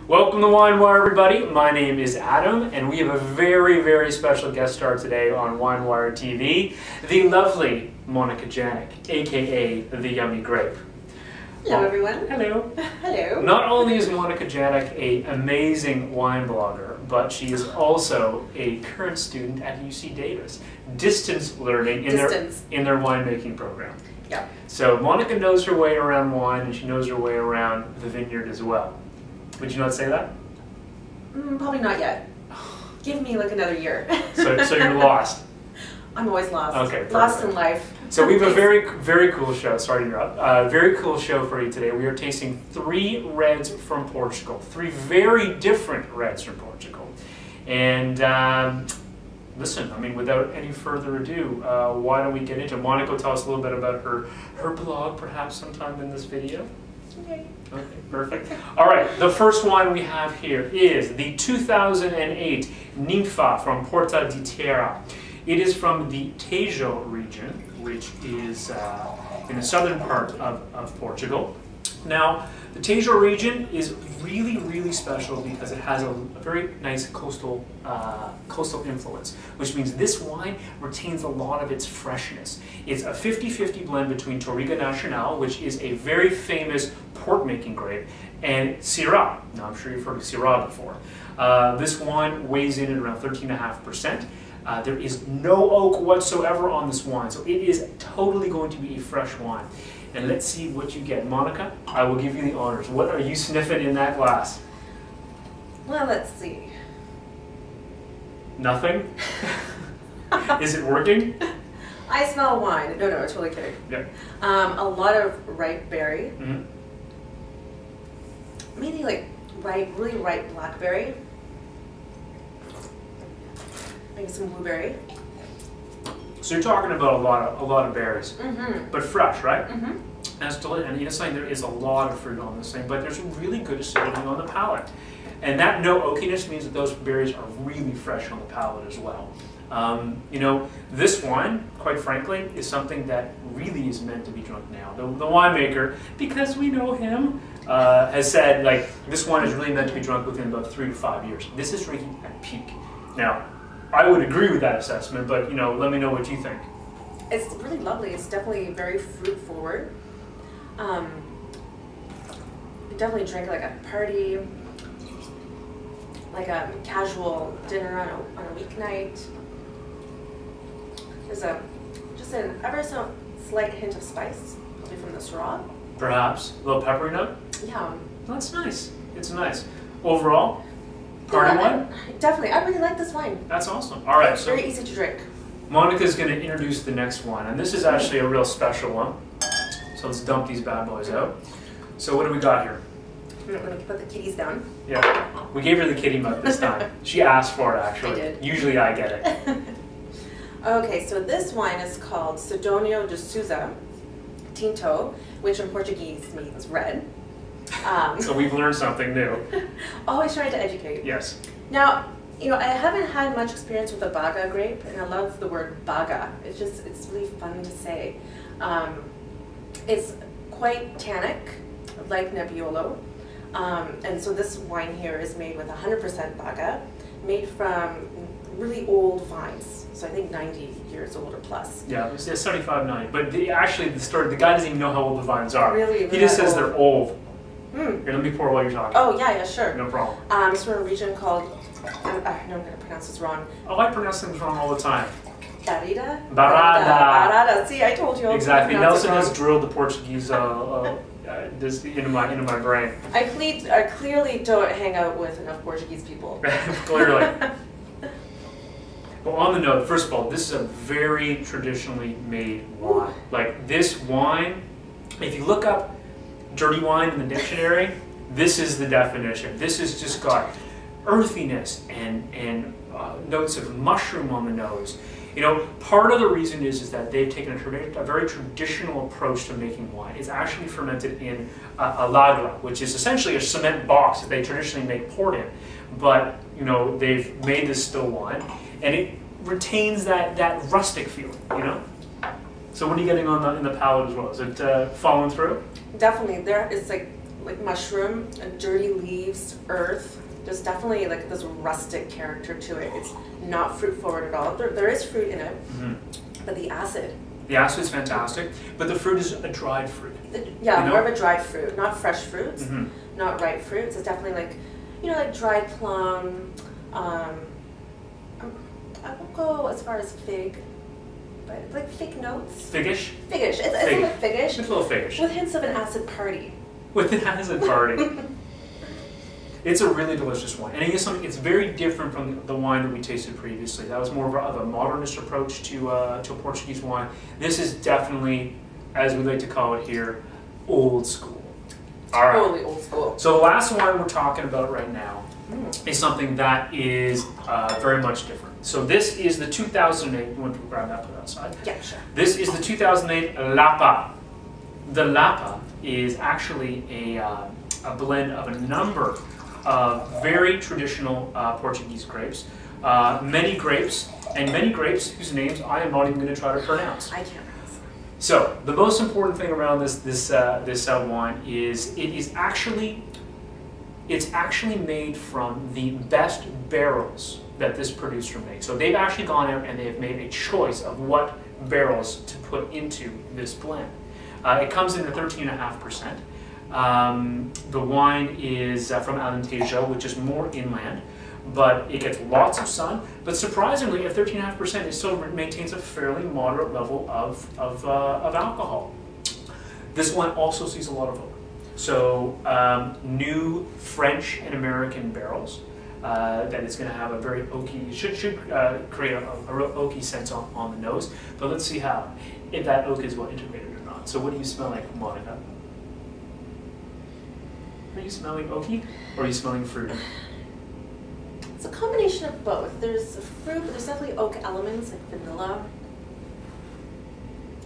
Welcome to WineWire, everybody. My name is Adam, and we have a very, very special guest star today on WineWireTV, the lovely Monica Janik, aka the Yummy Grape. Hello, everyone. Hello. Hello. Not only is Monica Janik an amazing wine blogger, but she is also a current student at UC Davis, distance learning in their winemaking program. Yeah. So Monica knows her way around wine, and she knows her way around the vineyard as well. Would you not say that? Probably not yet. Give me like another year. So you're lost. I'm always lost. Okay, perfect. Lost in life. So we have a very cool show. Sorry to interrupt. Very cool show for you today. We are tasting 3 reds from Portugal. 3 very different reds from Portugal. And listen, I mean, without any further ado, why don't we get into it? Monica will tell us a little bit about her blog, perhaps sometime in this video. Okay. Okay, perfect. All right, the first wine we have here is the 2008 Ninfa from Porta di Terra. It is from the Tejo region, which is in the southern part of Portugal. Now, the Tejo region is really special because it has a very nice coastal influence, which means this wine retains a lot of its freshness. It's a 50-50 blend between Touriga Nacional, which is a very famous port-making grape, and Syrah. Now, I'm sure you've heard of Syrah before. This wine weighs in at around 13.5%. There is no oak whatsoever on this wine, so it is totally going to be a fresh wine. And let's see what you get. Monica, I will give you the honors. What are you sniffing in that glass? Well, let's see. Nothing? Is it working? I smell wine. No, I'm totally kidding. Yeah. A lot of ripe berry. Mm-hmm. Mainly like really ripe blackberry. Maybe some blueberry. So you're talking about a lot of berries, but fresh, right? That's delicious. And yes, there is a lot of fruit on this thing, but there's really good acidity on the palate, and that no oakiness means that those berries are really fresh on the palate as well. You know, this wine, quite frankly, is something that really is meant to be drunk now. The winemaker, because we know him, has said like this wine is really meant to be drunk within about 3 to 5 years. This is drinking at peak. Now, I would agree with that assessment, but you know, let me know what you think. It's really lovely. It's definitely very fruit forward. Definitely drink like a party, like a casual dinner on a weeknight. There's just an ever so slight hint of spice, probably from the Syrah. Perhaps a little peppery note. Yeah. That's nice. It's nice. Overall, party wine? Definitely. I really like this wine. That's awesome. All right. It's very easy to drink. Monica's going to introduce the next one, and this is actually a real special one. So let's dump these bad boys out. So what do we got here? Let me put the kitties down. Yeah, we gave her the kitty mug this time. She asked for it, actually. I did. Usually I get it. Okay, so this wine is called Sidonio de Souza Tinto, which in Portuguese means red. So we've learned something new. Always trying to educate. Yes. Now, you know, I haven't had much experience with the Baga grape, and I love the word Baga. It's really fun to say. It's quite tannic, like Nebbiolo. And so this wine here is made with 100% Baga, made from really old vines. So I think 90 years old or plus. Yeah, it's 75, 90. But actually, the guy doesn't even know how old the vines are. Really? He just says they're old. Here, let me pour while you're talking. Oh, yeah, sure. No problem. It's from a region called, I'm going to pronounce this wrong. Oh, I pronounce things wrong all the time. Barada? Barada. See, I told you. Exactly. Nelson has drilled the Portuguese this into my brain. I clearly don't hang out with enough Portuguese people. Clearly. Well, on the note, first of all, this is a very traditionally made wine. Like this wine, if you look up dirty wine in the dictionary, this is the definition. This has just got earthiness and notes of mushroom on the nose. You know, part of the reason is that they've taken a very traditional approach to making wine. It's actually fermented in a lagra, which is essentially a cement box that they traditionally make port in. But, you know, they've made this still wine, and it retains that rustic feeling, you know? So what are you getting on in the palate as well? Is it following through? Definitely. There is like like mushroom, and dirty leaves, earth. There's definitely like this rustic character to it. It's not fruit forward at all. There is fruit in it, but the acid. The acid is fantastic, but the fruit is a dried fruit. Yeah, you know? more of a dried fruit, not fresh fruits, not ripe fruits. It's definitely like, you know, like dried plum. I won't go as far as fig, but like fig notes. Figgish? Figgish. It's a little figgish. It's a little figgish. With hints of an acid party. With an acid party. It's a really delicious wine, and it's very different from the wine that we tasted previously. That was more of a modernist approach to a Portuguese wine. This is definitely, as we like to call it here, old school. All right. Totally old school. So the last wine we're talking about right now is something that is very much different. So this is the 2008. You want to grab that, put it outside? Yeah, sure. This is the 2008 Lapa. The Lapa is actually a blend of a number of very traditional Portuguese grapes. Many grapes whose names I am not even going to try to pronounce. I can't pronounce. So the most important thing around this wine is it's actually made from the best barrels that this producer makes. So they've actually gone out and they've made a choice of what barrels to put into this blend. It comes in at 13.5%. The wine is from Alentejo, which is more inland, but it gets lots of sun. But surprisingly, at 13.5%, it still maintains a fairly moderate level of alcohol. This wine also sees a lot of oak. So new French and American barrels that it's going to have a very oaky, should create a real oaky sense on the nose. But let's see if that oak is well integrated or not. So what do you smell like, Monica? Are you smelling oaky, or are you smelling fruit? It's a combination of both. There's fruit, but there's definitely oak elements like vanilla.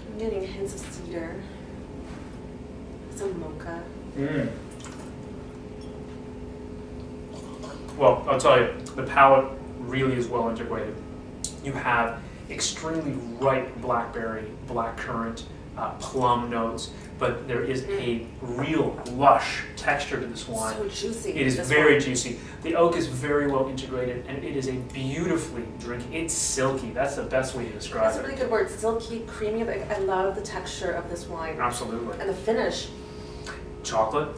I'm getting hints of cedar. Some mocha. Well, I'll tell you, the palate really is well integrated. You have extremely ripe blackberry, blackcurrant, plum notes, but there is a real lush texture to this wine. So juicy. It is very juicy. The oak is very well integrated, and it is a beautifully drinking. It's silky. That's the best way to describe it. That's a really good word. Silky, creamy. Like, I love the texture of this wine. Absolutely. And the finish. Chocolate.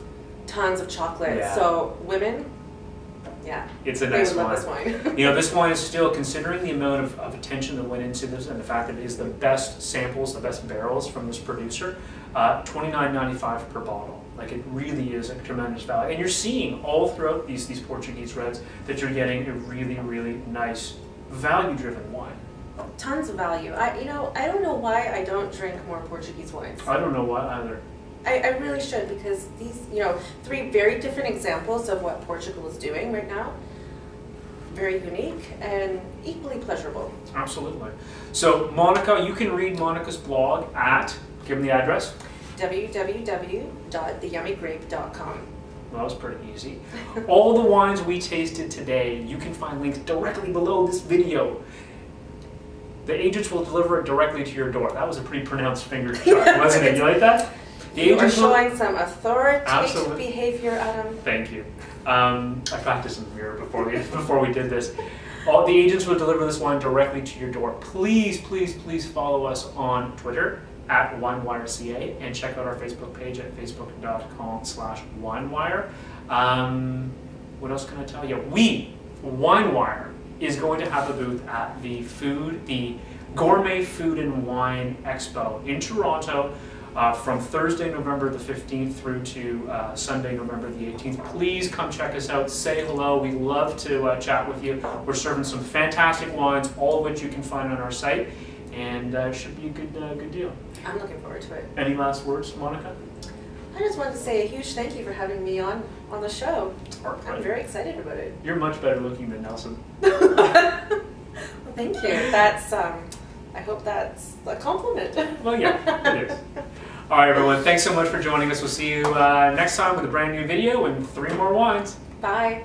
Tons of chocolate. Yeah. So women, yeah, it's a nice wine. Love this wine. You know, this wine is still, considering the amount of attention that went into this and the fact that it is the best samples, the best barrels from this producer, $29.95 per bottle. Like, it really is a tremendous value. And you're seeing all throughout these Portuguese reds that you're getting a really, really nice value-driven wine. Tons of value. I don't know why I don't drink more Portuguese wines. I don't know why either. I really should, because these, three very different examples of what Portugal is doing right now. Very unique and equally pleasurable. Absolutely. So, Monica, you can read Monica's blog at, give them the address. www.theyummygrape.com. Well, that was pretty easy. All the wines we tasted today, you can find links directly below this video. The agents will deliver it directly to your door. That was a pretty pronounced finger shot, wasn't it? You like that? You are showing some authoritative behavior, Adam. Thank you. I practiced in the mirror before we did this. All the agents will deliver this wine directly to your door. Please, please, please follow us on Twitter at WineWireCA and check out our Facebook page at facebook.com/WineWire. What else can I tell you? WineWire is going to have a booth at the Gourmet Food and Wine Expo in Toronto. From Thursday, November the 15th through to Sunday, November the 18th. Please come check us out. Say hello. We love to chat with you. We're serving some fantastic wines, all of which you can find on our site, and it should be a good deal. I'm looking forward to it. Any last words, Monica? I just wanted to say a huge thank you for having me on the show. I'm very excited about it. You're much better looking than Nelson. Well, thank you. That's I hope that's a compliment. Well, yeah, it is. All right, everyone. Thanks so much for joining us. We'll see you next time with a brand new video and 3 more wines. Bye.